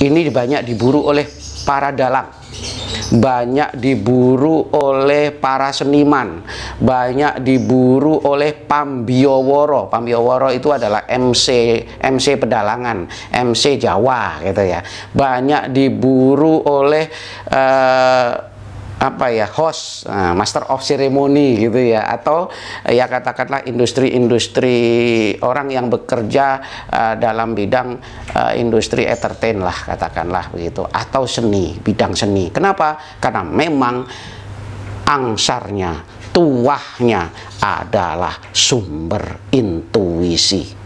ini banyak diburu oleh para dalang, banyak diburu oleh para seniman, banyak diburu oleh pambiyawara. Pambiyawara itu adalah MC pedalangan, MC Jawa gitu ya. Banyak diburu oleh host, master of ceremony gitu ya, atau ya katakanlah industri-industri orang yang bekerja dalam bidang industri entertain lah, katakanlah begitu, atau seni, bidang seni. Kenapa? Karena memang angsarnya, tuahnya adalah sumber intuisi.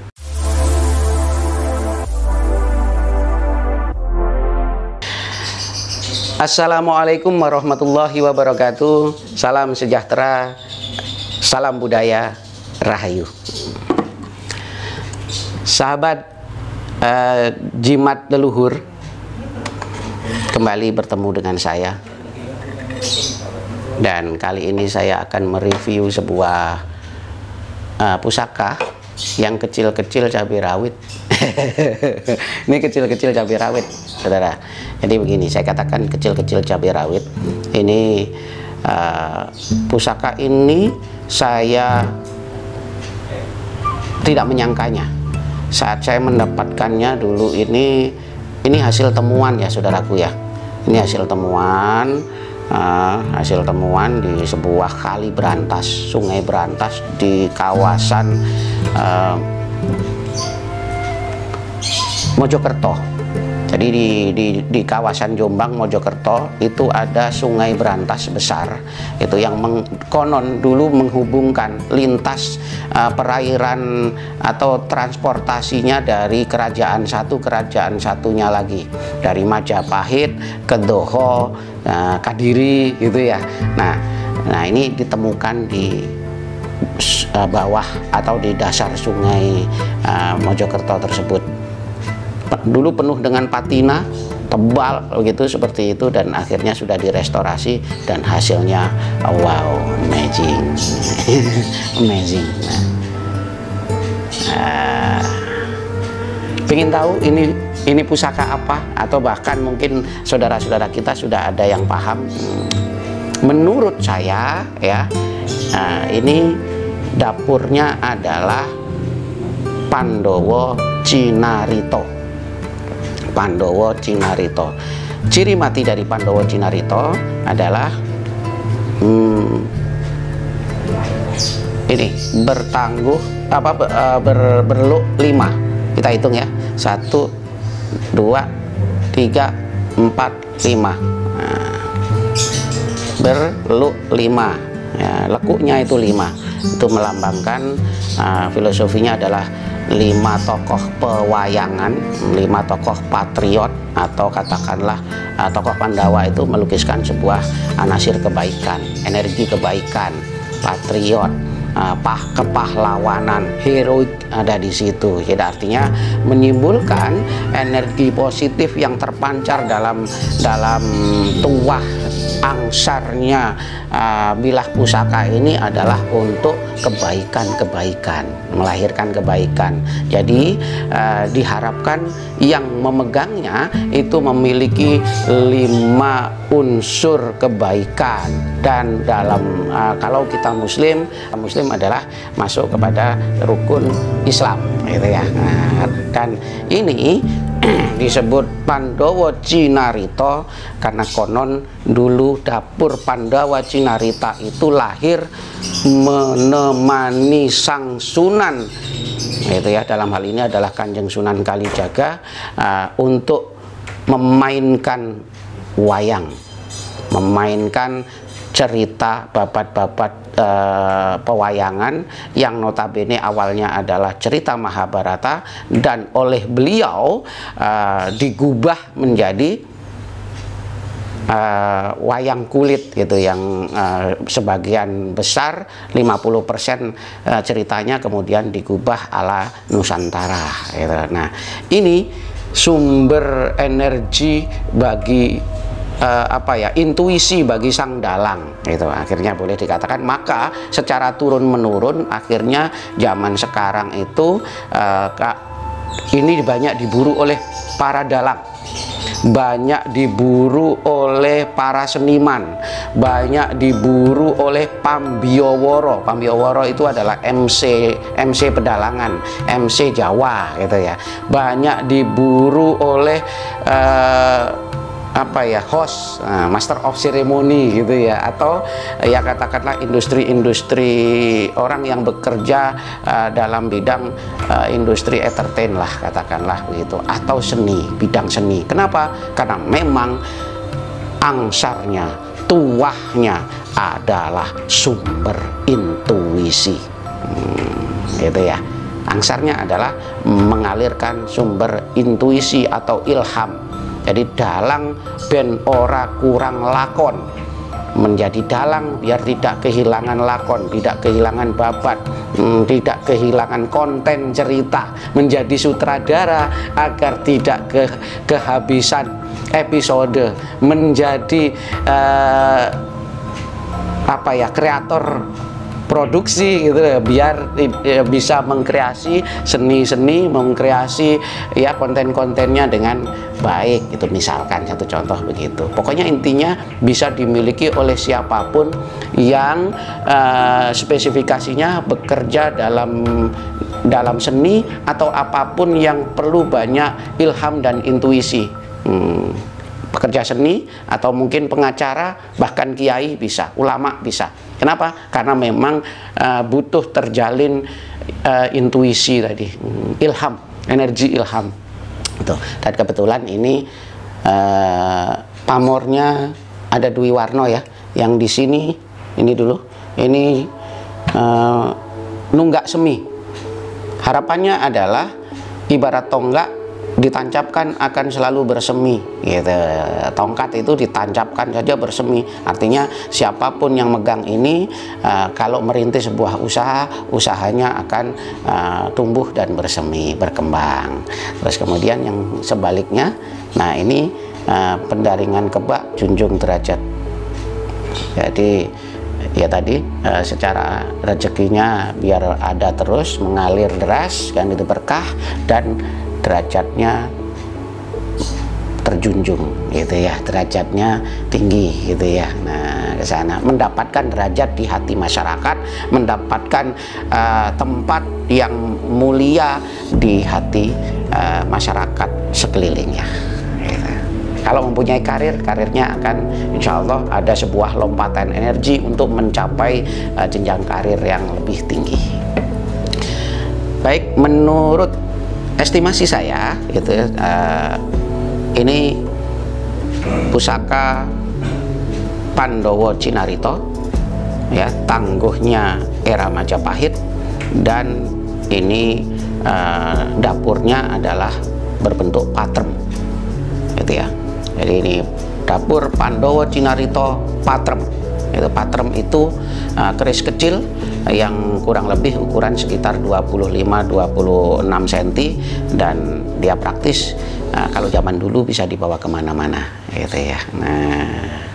Assalamualaikum warahmatullahi wabarakatuh. Salam sejahtera, salam budaya, rahayu. Sahabat jimat leluhur, kembali bertemu dengan saya. Dan kali ini saya akan mereview sebuah pusaka yang kecil-kecil cabai rawit. Ini kecil-kecil cabai rawit, saudara. Jadi begini, saya katakan kecil-kecil cabai rawit. Ini pusaka ini saya tidak menyangkanya saat saya mendapatkannya dulu. Ini hasil temuan ya, saudaraku ya. Ini hasil temuan. Hasil temuan di sebuah kali berantas, sungai berantas di kawasan Mojokerto. Jadi di kawasan Jombang, Mojokerto itu ada sungai berantas besar itu yang konon dulu menghubungkan lintas perairan atau transportasinya dari kerajaan satu kerajaan satunya lagi, dari Majapahit ke Doho, Kadiri gitu ya. Nah ini ditemukan di bawah atau di dasar sungai Mojokerto tersebut. Dulu penuh dengan patina tebal begitu, seperti itu, dan akhirnya sudah direstorasi dan hasilnya wow, amazing. Amazing. Pengen tahu ini pusaka apa, atau bahkan mungkin saudara-saudara kita sudah ada yang paham? Menurut saya ya, ini dapurnya adalah Pandowo Cinarito. Pandowo Cinarito. Ciri mati dari Pandowo Cinarito adalah ini bertangguh berluk 5. Kita hitung ya, 1 2 3 4 5. Berluk 5 ya, lekuknya itu 5. Itu melambangkan filosofinya adalah 5 tokoh pewayangan, 5 tokoh patriot, atau katakanlah tokoh Pandawa itu melukiskan sebuah anasir kebaikan, energi kebaikan, patriot, kepahlawanan, heroik ada di situ. Jadi artinya menyimpulkan energi positif yang terpancar dalam tuah angsarnya bilah pusaka ini adalah untuk kebaikan-kebaikan, melahirkan kebaikan. Jadi diharapkan yang memegangnya itu memiliki 5 unsur kebaikan. Dan dalam kalau kita muslim adalah masuk kepada rukun Islam gitu ya. Dan ini disebut Pandowo Cinarito karena konon dulu dapur Pandawa Cinarita itu lahir menemani sang Sunan itu ya, dalam hal ini adalah Kanjeng Sunan Kalijaga, untuk memainkan wayang, memainkan cerita babat-babat pewayangan yang notabene awalnya adalah cerita Mahabharata, dan oleh beliau digubah menjadi wayang kulit gitu, yang sebagian besar 50% ceritanya kemudian digubah ala Nusantara gitu. Nah ini sumber energi bagi intuisi bagi sang dalang gitu. Akhirnya boleh dikatakan, maka secara turun menurun akhirnya zaman sekarang itu ini banyak diburu oleh para dalang, banyak diburu oleh para seniman, banyak diburu oleh Pambioworo. Pambioworo itu adalah MC pedalangan, MC Jawa gitu ya. Banyak diburu oleh host, master of ceremony gitu ya, atau ya katakanlah industri-industri orang yang bekerja dalam bidang industri entertain lah, katakanlah begitu, atau seni, bidang seni. Kenapa? Karena memang angsarnya, tuahnya adalah sumber intuisi, gitu ya. Angsarnya adalah mengalirkan sumber intuisi atau ilham. Jadi dalang ben ora kurang lakon, menjadi dalang biar tidak kehilangan lakon, tidak kehilangan babat, tidak kehilangan konten cerita, menjadi sutradara agar tidak kehabisan episode, menjadi kreator produksi gitu, biar bisa mengkreasi seni-seni, mengkreasi ya konten-kontennya dengan baik gitu, misalkan satu contoh begitu. Pokoknya intinya bisa dimiliki oleh siapapun yang spesifikasinya bekerja dalam seni atau apapun yang perlu banyak ilham dan intuisi. Pekerja seni atau mungkin pengacara, bahkan kiai bisa, ulama bisa. Kenapa? Karena memang butuh terjalin intuisi tadi, ilham, energi ilham. Gitu. Dan kebetulan ini pamornya ada Dwi Warno ya, yang di sini ini dulu, ini nunggak semi. Harapannya adalah ibarat tonggak ditancapkan akan selalu bersemi gitu. Tongkat itu ditancapkan saja bersemi, artinya siapapun yang megang ini kalau merintis sebuah usaha, usahanya akan tumbuh dan bersemi, berkembang. Terus kemudian yang sebaliknya, nah ini pendaringan kebak junjung derajat. Jadi ya tadi secara rezekinya biar ada terus mengalir deras, kan itu berkah, dan derajatnya terjunjung gitu ya, derajatnya tinggi gitu ya. Nah, ke sana mendapatkan derajat di hati masyarakat, mendapatkan tempat yang mulia di hati masyarakat sekelilingnya gitu. Kalau mempunyai karirnya akan insya Allah ada sebuah lompatan energi untuk mencapai jenjang karir yang lebih tinggi. Baik, menurut estimasi saya gitu, ini pusaka Pandowo Cinarito ya, tangguhnya era Majapahit, dan ini dapurnya adalah berbentuk patrem gitu ya. Jadi ini dapur Pandowo Cinarito patrem. Itu patrem itu keris kecil yang kurang lebih ukuran sekitar 25-26 cm, dan dia praktis kalau zaman dulu bisa dibawa kemana-mana gitu ya. Nah,